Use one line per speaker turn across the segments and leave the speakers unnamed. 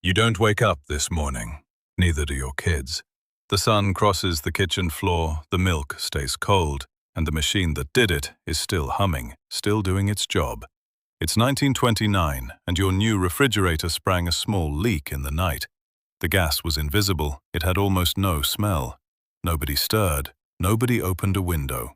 You don't wake up this morning. Neither do your kids. The sun crosses the kitchen floor, the milk stays cold, and the machine that did it is still humming, still doing its job. It's 1929, and your new refrigerator sprang a small leak in the night. The gas was invisible, it had almost no smell. Nobody stirred, nobody opened a window.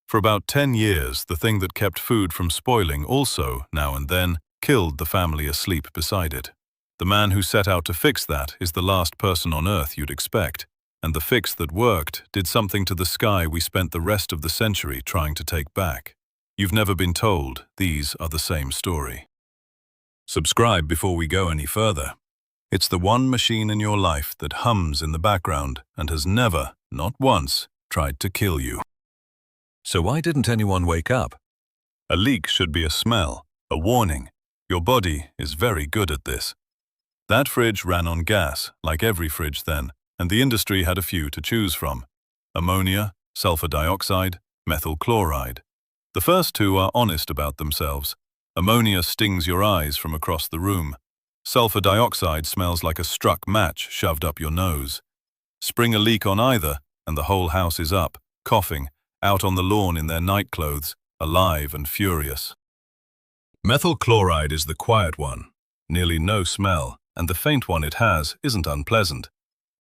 For about 10 years, the thing that kept food from spoiling also, now and then, killed the family asleep beside it. The man who set out to fix that is the last person on Earth you'd expect, and the fix that worked did something to the sky we spent the rest of the century trying to take back. You've never been told these are the same story. Subscribe before we go any further. It's the one machine in your life that hums in the background and has never, not once, tried to kill you. So why didn't anyone wake up? A leak should be a smell, a warning. Your body is very good at this. That fridge ran on gas, like every fridge then, and the industry had a few to choose from. Ammonia, sulfur dioxide, methyl chloride. The first two are honest about themselves. Ammonia stings your eyes from across the room. Sulfur dioxide smells like a struck match shoved up your nose. Spring a leak on either, and the whole house is up, coughing, out on the lawn in their nightclothes, alive and furious. Methyl chloride is the quiet one. Nearly no smell, and the faint one it has isn't unpleasant.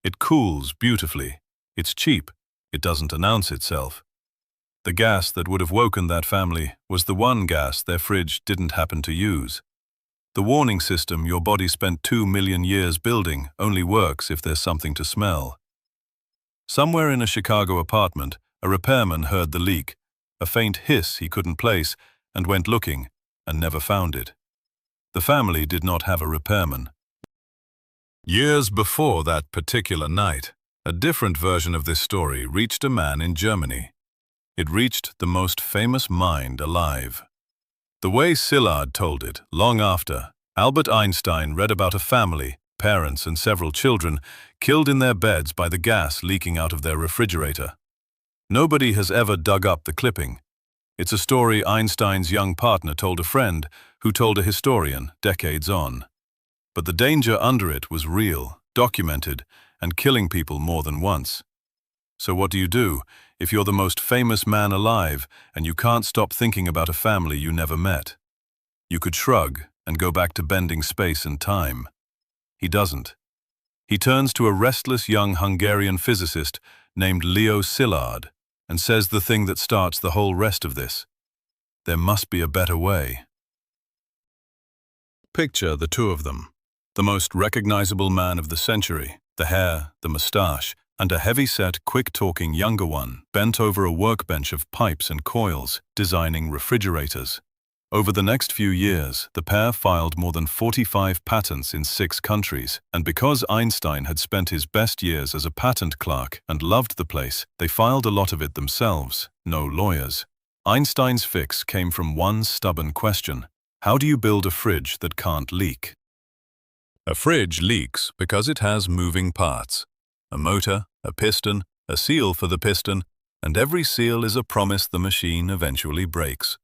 It cools beautifully. It's cheap. It doesn't announce itself. The gas that would have woken that family was the one gas their fridge didn't happen to use. The warning system your body spent 2 million years building only works if there's something to smell. Somewhere in a Chicago apartment, a repairman heard the leak, a faint hiss he couldn't place, and went looking, and never found it. The family did not have a repairman. Years before that particular night, a different version of this story reached a man in Germany. It reached the most famous mind alive. The way Szilard told it, long after, Albert Einstein read about a family, parents and several children, killed in their beds by the gas leaking out of their refrigerator. Nobody has ever dug up the clipping. It's a story Einstein's young partner told a friend, who told a historian decades on. But the danger under it was real, documented, and killing people more than once. So what do if you're the most famous man alive and you can't stop thinking about a family you never met? You could shrug and go back to bending space and time. He doesn't. He turns to a restless young Hungarian physicist named Leo Szilard and says the thing that starts the whole rest of this. There must be a better way. Picture the two of them. The most recognizable man of the century, the hair, the mustache, and a heavy-set, quick-talking younger one bent over a workbench of pipes and coils, designing refrigerators. Over the next few years, the pair filed more than 45 patents in 6 countries, and because Einstein had spent his best years as a patent clerk and loved the place, they filed a lot of it themselves, no lawyers. Einstein's fix came from one stubborn question: how do you build a fridge that can't leak? A fridge leaks because it has moving parts. A motor, a piston, a seal for the piston, and every seal is a promise the machine eventually breaks.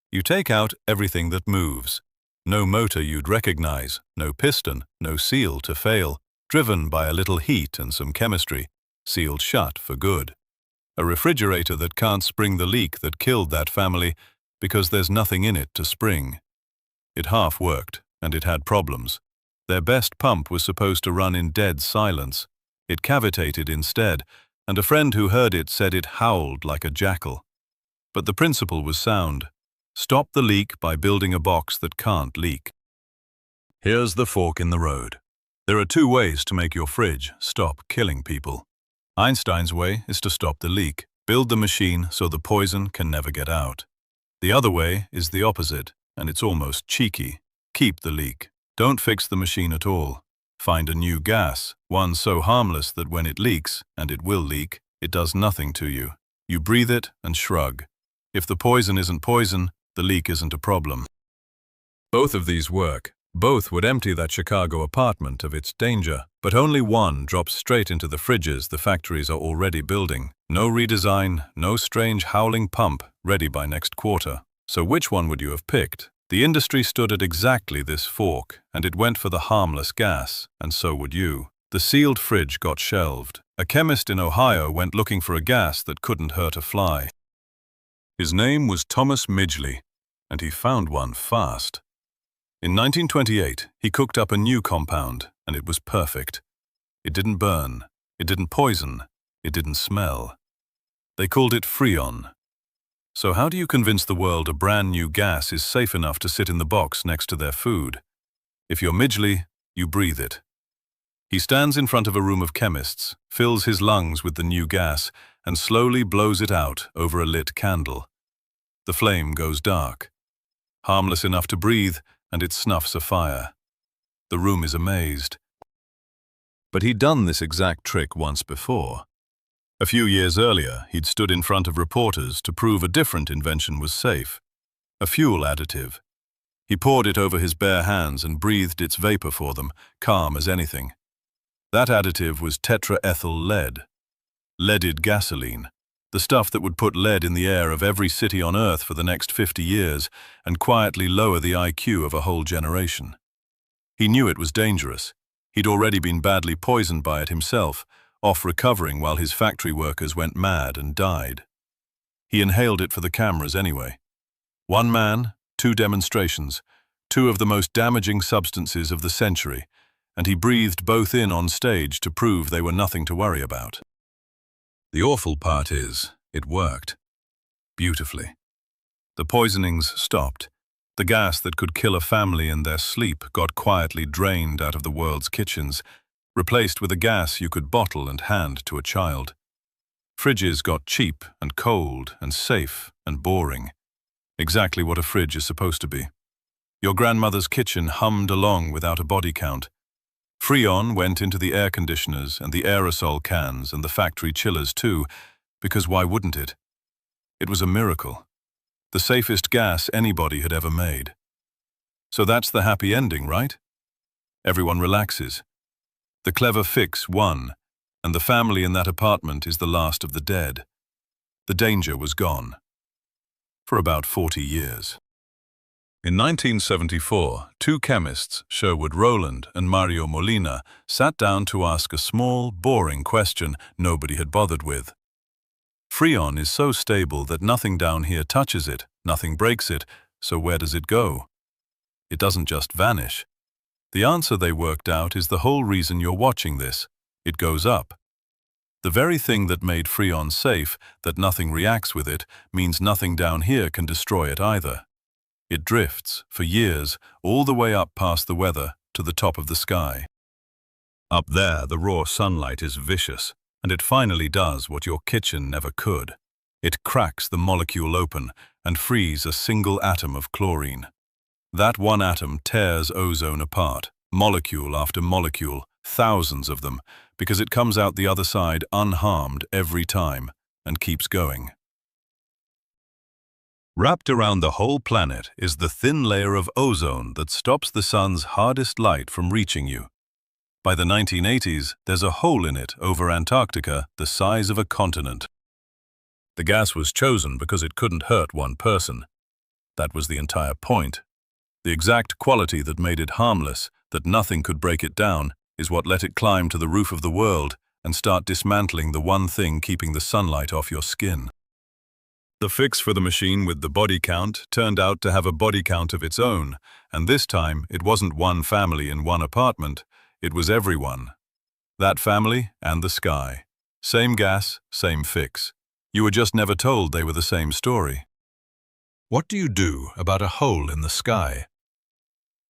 You take out everything that moves. No motor you'd recognize, no piston, no seal to fail, driven by a little heat and some chemistry, sealed shut for good. A refrigerator that can't spring the leak that killed that family because there's nothing in it to spring. It half worked, and it had problems. Their best pump was supposed to run in dead silence. It cavitated instead, and a friend who heard it said it howled like a jackal. But the principle was sound. Stop the leak by building a box that can't leak. Here's the fork in the road. There are 2 ways to make your fridge stop killing people. Einstein's way is to stop the leak, build the machine so the poison can never get out. The other way is the opposite, and it's almost cheeky. Keep the leak. Don't fix the machine at all. Find a new gas, one so harmless that when it leaks, and it will leak, it does nothing to you. You breathe it and shrug. If the poison isn't poison, the leak isn't a problem. Both of these work. Both would empty that Chicago apartment of its danger, but only one drops straight into the fridges the factories are already building. No redesign, no strange howling pump, ready by next quarter. So which one would you have picked? The industry stood at exactly this fork, and it went for the harmless gas, and so would you. The sealed fridge got shelved. A chemist in Ohio went looking for a gas that couldn't hurt a fly. His name was Thomas Midgley, and he found one fast. In 1928, he cooked up a new compound, and it was perfect. It didn't burn, it didn't poison, it didn't smell. They called it Freon. So how do you convince the world a brand new gas is safe enough to sit in the box next to their food? If you're Midgley, you breathe it. He stands in front of a room of chemists, fills his lungs with the new gas, and slowly blows it out over a lit candle. The flame goes dark. Harmless enough to breathe, and it snuffs a fire. The room is amazed. But he'd done this exact trick once before. A few years earlier, he'd stood in front of reporters to prove a different invention was safe. A fuel additive. He poured it over his bare hands and breathed its vapor for them, calm as anything. That additive was tetraethyl lead. Leaded gasoline. The stuff that would put lead in the air of every city on Earth for the next 50 years and quietly lower the IQ of a whole generation. He knew it was dangerous. He'd already been badly poisoned by it himself, off recovering while his factory workers went mad and died. He inhaled it for the cameras anyway. One man, 2 demonstrations, 2 of the most damaging substances of the century, and he breathed both in on stage to prove they were nothing to worry about. The awful part is, it worked. Beautifully. The poisonings stopped. The gas that could kill a family in their sleep got quietly drained out of the world's kitchens, replaced with a gas you could bottle and hand to a child. Fridges got cheap and cold and safe and boring. Exactly what a fridge is supposed to be. Your grandmother's kitchen hummed along without a body count. Freon went into the air conditioners and the aerosol cans and the factory chillers too, because why wouldn't it? It was a miracle. The safest gas anybody had ever made. So that's the happy ending, right? Everyone relaxes. The clever fix won, and the family in that apartment is the last of the dead. The danger was gone. For about 40 years. In 1974, 2 chemists, Sherwood Rowland and Mario Molina, sat down to ask a small, boring question nobody had bothered with. Freon is so stable that nothing down here touches it, nothing breaks it, so where does it go? It doesn't just vanish. The answer they worked out is the whole reason you're watching this. It goes up. The very thing that made Freon safe, that nothing reacts with it, means nothing down here can destroy it either. It drifts, for years, all the way up past the weather, to the top of the sky. Up there, the raw sunlight is vicious, and it finally does what your kitchen never could. It cracks the molecule open and frees a single atom of chlorine. That one atom tears ozone apart, molecule after molecule, thousands of them, because it comes out the other side unharmed every time, and keeps going. Wrapped around the whole planet is the thin layer of ozone that stops the sun's hardest light from reaching you. By the 1980s, there's a hole in it over Antarctica the size of a continent. The gas was chosen because it couldn't hurt one person. That was the entire point. The exact quality that made it harmless, that nothing could break it down, is what let it climb to the roof of the world and start dismantling the one thing keeping the sunlight off your skin. The fix for the machine with the body count turned out to have a body count of its own, and this time it wasn't one family in one apartment, it was everyone. That family and the sky. Same gas, same fix. You were just never told they were the same story. What do you do about a hole in the sky?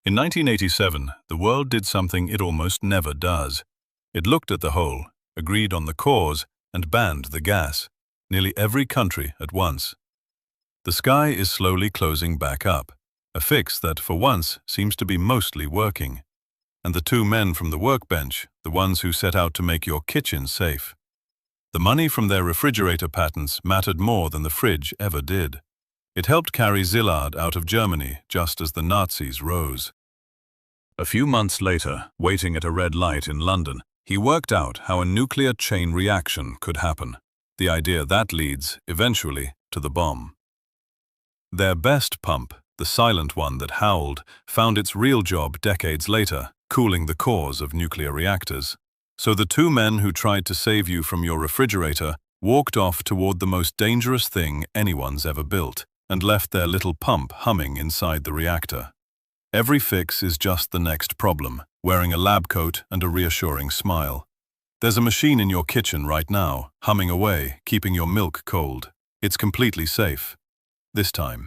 In 1987, the world did something it almost never does. It looked at the hole, agreed on the cause, and banned the gas. Nearly every country at once. The sky is slowly closing back up, a fix that, for once, seems to be mostly working. And the 2 men from the workbench, the ones who set out to make your kitchen safe. The money from their refrigerator patents mattered more than the fridge ever did. It helped carry Szilard out of Germany just as the Nazis rose. A few months later, waiting at a red light in London, he worked out how a nuclear chain reaction could happen. The idea that leads, eventually, to the bomb. Their best pump, The silent one that howled found its real job decades later, cooling the cores of nuclear reactors. So the two men who tried to save you from your refrigerator walked off toward the most dangerous thing anyone's ever built and left their little pump humming inside the reactor. Every fix is just the next problem, wearing a lab coat and a reassuring smile. There's a machine in your kitchen right now, humming away, keeping your milk cold. It's completely safe. This time.